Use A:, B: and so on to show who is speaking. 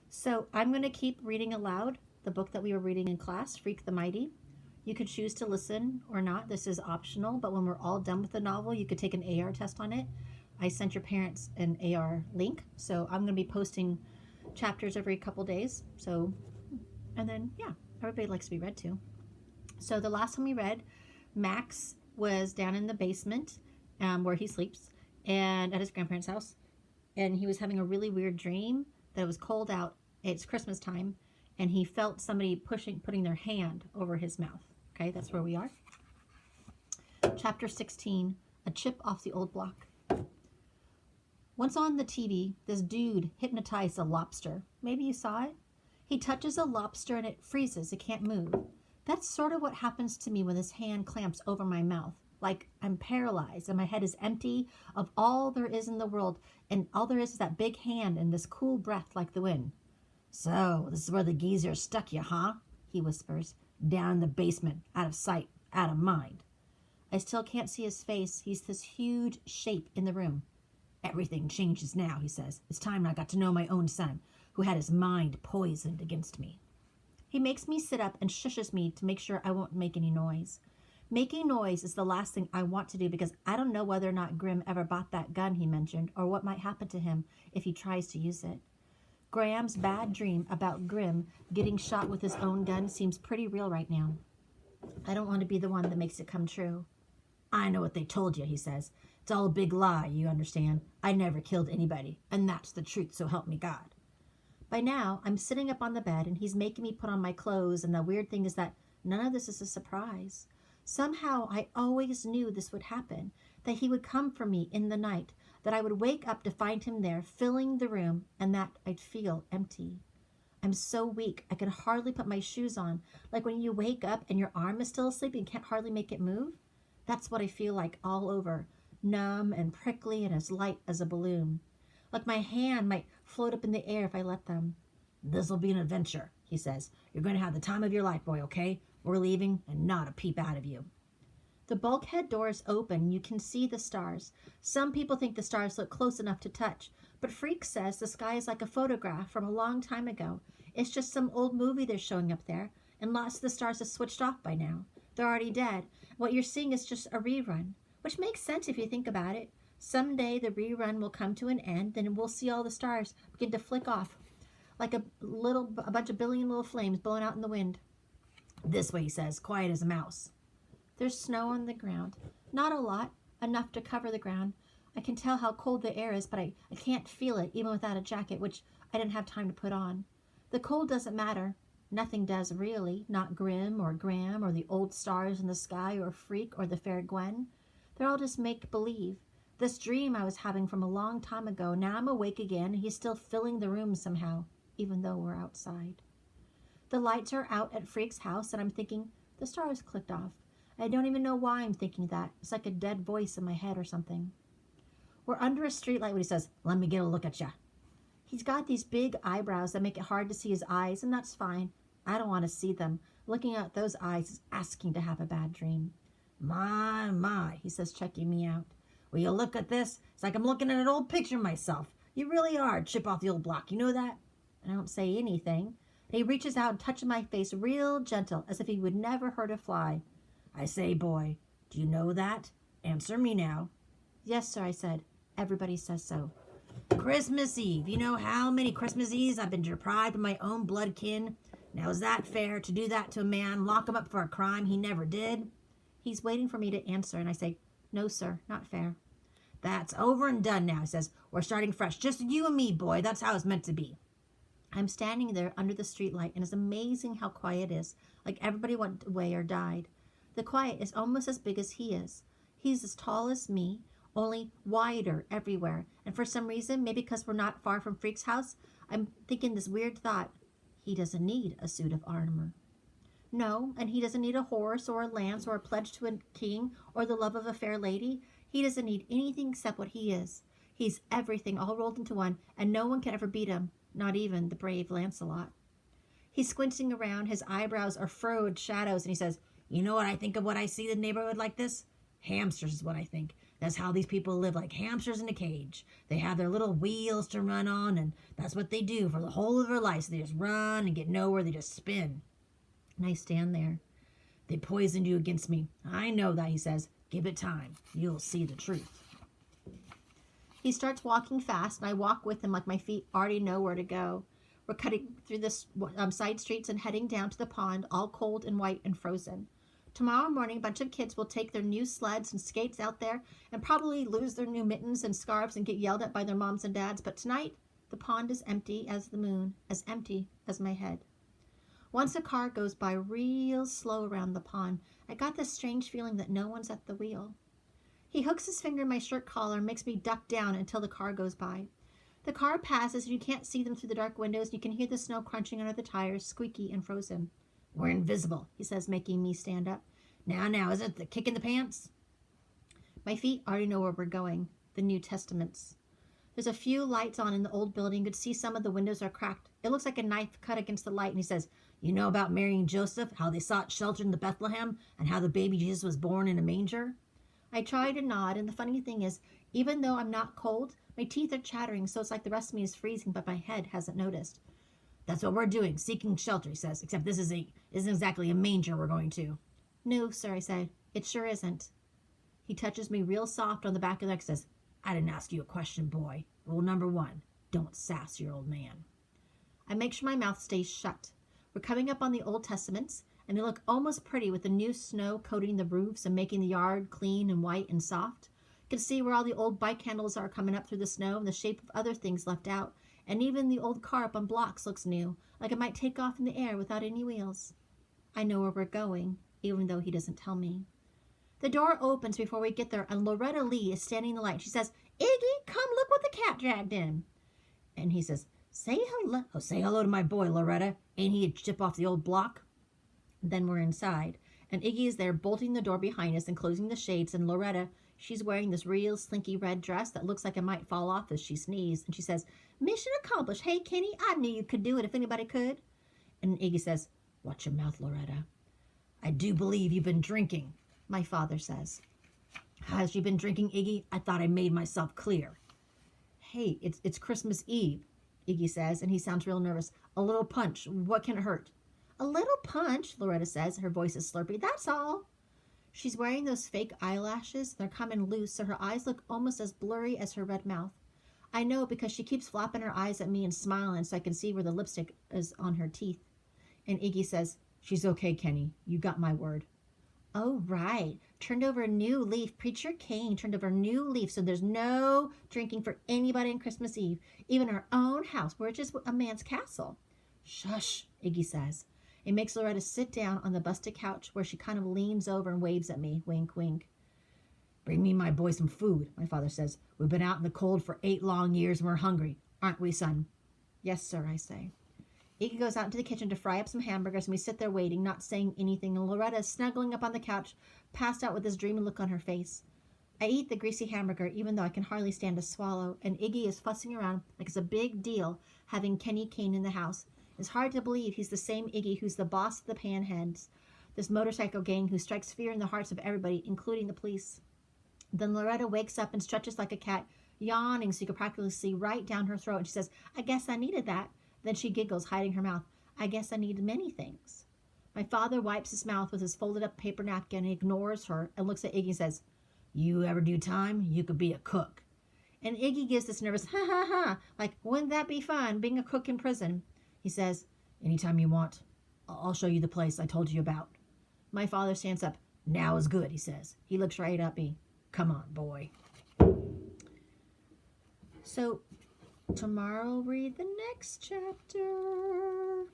A: So I'm going to keep reading aloud the book that we were reading in class, Freak the Mighty. You could choose to listen or not. This is optional, but when we're all done with the novel, you could take an AR test on it. I sent your parents an AR link, so I'm going to be posting chapters every couple days. So, and then, yeah, everybody likes to be read to. So the last time we read, Max was down in the basement where he sleeps and at his grandparents' house. And he was having a really weird dream that it was cold out. It's Christmas time. And he felt somebody putting their hand over his mouth. Okay, that's where we are. Chapter 16, A Chip Off the Old Block. Once on the TV, this dude hypnotized a lobster. Maybe you saw it? He touches a lobster and it freezes. It can't move. That's sort of what happens to me when this hand clamps over my mouth. Like I'm paralyzed and my head is empty of all there is in the world. And all there is that big hand and this cool breath like the wind. So, this is where the geezer stuck you, huh? He whispers. Down in the basement, out of sight, out of mind. I still can't see his face. He's this huge shape in the room. Everything changes now, he says. It's time I got to know my own son, who had his mind poisoned against me. He makes me sit up and shushes me to make sure I won't make any noise. Making noise is the last thing I want to do because I don't know whether or not Grim ever bought that gun he mentioned or what might happen to him if he tries to use it. Graham's bad dream about Grim getting shot with his own gun seems pretty real right now. I don't want to be the one that makes it come true. I know what they told you, he says. It's all a big lie, you understand. I never killed anybody, and that's the truth, so help me God. By now, I'm sitting up on the bed, and he's making me put on my clothes, and the weird thing is that none of this is a surprise. Somehow, I always knew this would happen, that he would come for me in the night, that I would wake up to find him there, filling the room, and that I'd feel empty. I'm so weak, I can hardly put my shoes on, like when you wake up and your arm is still asleep and can't hardly make it move. That's what I feel like all over, numb and prickly and as light as a balloon. Like my hand might float up in the air if I let them. This'll be an adventure, he says. You're going to have the time of your life, boy, okay? We're leaving and not a peep out of you. The bulkhead door is open. You can see the stars. Some people think the stars look close enough to touch, but Freak says the sky is like a photograph from a long time ago. It's just some old movie they're showing up there, and lots of the stars are switched off by now. They're already dead. What you're seeing is just a rerun, which makes sense if you think about it. Someday the rerun will come to an end, and we'll see all the stars begin to flick off like a bunch of billion little flames blowing out in the wind. This way, he says, quiet as a mouse. There's snow on the ground. Not a lot, enough to cover the ground. I can tell how cold the air is, but I can't feel it, even without a jacket, which I didn't have time to put on. The cold doesn't matter. Nothing does, really. Not Grim or Graham or the old stars in the sky or Freak or the fair Gwen. They're all just make-believe. This dream I was having from a long time ago, now I'm awake again, and he's still filling the room somehow, even though we're outside. The lights are out at Freak's house, and I'm thinking, the stars clicked off. I don't even know why I'm thinking that. It's like a dead voice in my head or something. We're under a streetlight when he says, let me get a look at ya. He's got these big eyebrows that make it hard to see his eyes, and that's fine. I don't want to see them. Looking at those eyes is asking to have a bad dream. My, he says, checking me out. Will you look at this? It's like I'm looking at an old picture of myself. You really are Chip off the old block. You know that? I don't say anything. And he reaches out and touches my face real gentle, as if he would never hurt a fly. I say, boy, do you know that? Answer me now. Yes, sir, I said. Everybody says so. Christmas Eve. You know how many Christmas Eves I've been deprived of my own blood kin? Now, is that fair to do that to a man, lock him up for a crime he never did? He's waiting for me to answer, and I say, no, sir, not fair. That's over and done now, he says. We're starting fresh. Just you and me, boy. That's how it's meant to be. I'm standing there under the streetlight, and it's amazing how quiet it is, like everybody went away or died. The quiet is almost as big as he is. He's as tall as me, only wider everywhere. And for some reason, maybe because we're not far from Freak's house, I'm thinking this weird thought. He doesn't need a suit of armor. No, and he doesn't need a horse or a lance or a pledge to a king or the love of a fair lady. He doesn't need anything except what he is. He's everything all rolled into one, and no one can ever beat him, not even the brave Lancelot. He's squinting around. His eyebrows are furrowed shadows, and he says, you know what I think of when I see the neighborhood like this? Hamsters is what I think. That's how these people live, like hamsters in a cage. They have their little wheels to run on, and that's what they do for the whole of their lives. They just run and get nowhere. They just spin. And I stand there. They poisoned you against me. I know that, he says. Give it time. You'll see the truth. He starts walking fast, and I walk with him like my feet already know where to go. We're cutting through the side streets and heading down to the pond, all cold and white and frozen. Tomorrow morning, a bunch of kids will take their new sleds and skates out there and probably lose their new mittens and scarves and get yelled at by their moms and dads. But tonight, the pond is empty as the moon, as empty as my head. Once a car goes by real slow around the pond, I got this strange feeling that no one's at the wheel. He hooks his finger in my shirt collar and makes me duck down until the car goes by. The car passes and you can't see them through the dark windows. You can hear the snow crunching under the tires, squeaky and frozen. We're invisible, he says, making me stand up. Now, isn't it the kick in the pants? My feet already know where we're going, the New Testaments. There's a few lights on in the old building. You could see some of the windows are cracked. It looks like a knife cut against the light, and he says, you know about Mary and Joseph, how they sought shelter in the Bethlehem, and how the baby Jesus was born in a manger? I try to nod, and the funny thing is, even though I'm not cold, my teeth are chattering, so it's like the rest of me is freezing, but my head hasn't noticed. That's what we're doing, seeking shelter, he says, except this isn't exactly a manger we're going to. No, sir, I say, it sure isn't. He touches me real soft on the back of the neck and says, I didn't ask you a question, boy. Rule number 1, don't sass your old man. I make sure my mouth stays shut. We're coming up on the Old Testaments, and they look almost pretty with the new snow coating the roofs and making the yard clean and white and soft. You can see where all the old bike handles are coming up through the snow and the shape of other things left out, and even the old car up on blocks looks new, like it might take off in the air without any wheels. I know where we're going, even though he doesn't tell me. The door opens before we get there, and Loretta Lee is standing in the light. She says, Iggy, come look what the cat dragged in. And he says, say hello. Oh, say hello to my boy, Loretta. Ain't he a chip off the old block? Then we're inside, and Iggy is there bolting the door behind us and closing the shades, and Loretta, she's wearing this real slinky red dress that looks like it might fall off as she sneezes, and she says, mission accomplished. Hey, Kenny, I knew you could do it if anybody could. And Iggy says, watch your mouth, Loretta. I do believe you've been drinking, my father says. Has you been drinking, Iggy? I thought I made myself clear. Hey, it's Christmas Eve, Iggy says, and he sounds real nervous. A little punch, what can it hurt? A little punch, Loretta says. Her voice is slurpy. That's all. She's wearing those fake eyelashes. They're coming loose, so her eyes look almost as blurry as her red mouth. I know because she keeps flapping her eyes at me and smiling so I can see where the lipstick is on her teeth. And Iggy says, she's okay, Kenny. You got my word. Oh, right. Turned over a new leaf. Preacher Kane turned over a new leaf, so there's no drinking for anybody on Christmas Eve, even our own house, where it's just a man's castle. Shush, Iggy says. It makes Loretta sit down on the busted couch where she kind of leans over and waves at me. Wink, wink. Bring me my boy some food, my father says. We've been out in the cold for 8 long years and we're hungry. Aren't we, son? Yes, sir, I say. Iggy goes out into the kitchen to fry up some hamburgers, and we sit there waiting, not saying anything, and Loretta is snuggling up on the couch, passed out with this dreamy look on her face. I eat the greasy hamburger, even though I can hardly stand to swallow, and Iggy is fussing around like it's a big deal having Kenny Kane in the house. It's hard to believe he's the same Iggy who's the boss of the Panheads, this motorcycle gang who strikes fear in the hearts of everybody, including the police. Then Loretta wakes up and stretches like a cat, yawning so you could practically see right down her throat, and she says, I guess I needed that. Then she giggles, hiding her mouth. I guess I need many things. My father wipes his mouth with his folded up paper napkin and ignores her and looks at Iggy and says, you ever do time, you could be a cook. And Iggy gives this nervous, ha ha ha, like, wouldn't that be fun, being a cook in prison? He says, anytime you want, I'll show you the place I told you about. My father stands up. Now is good, he says. He looks right at me. Come on, boy. So, tomorrow read the next chapter.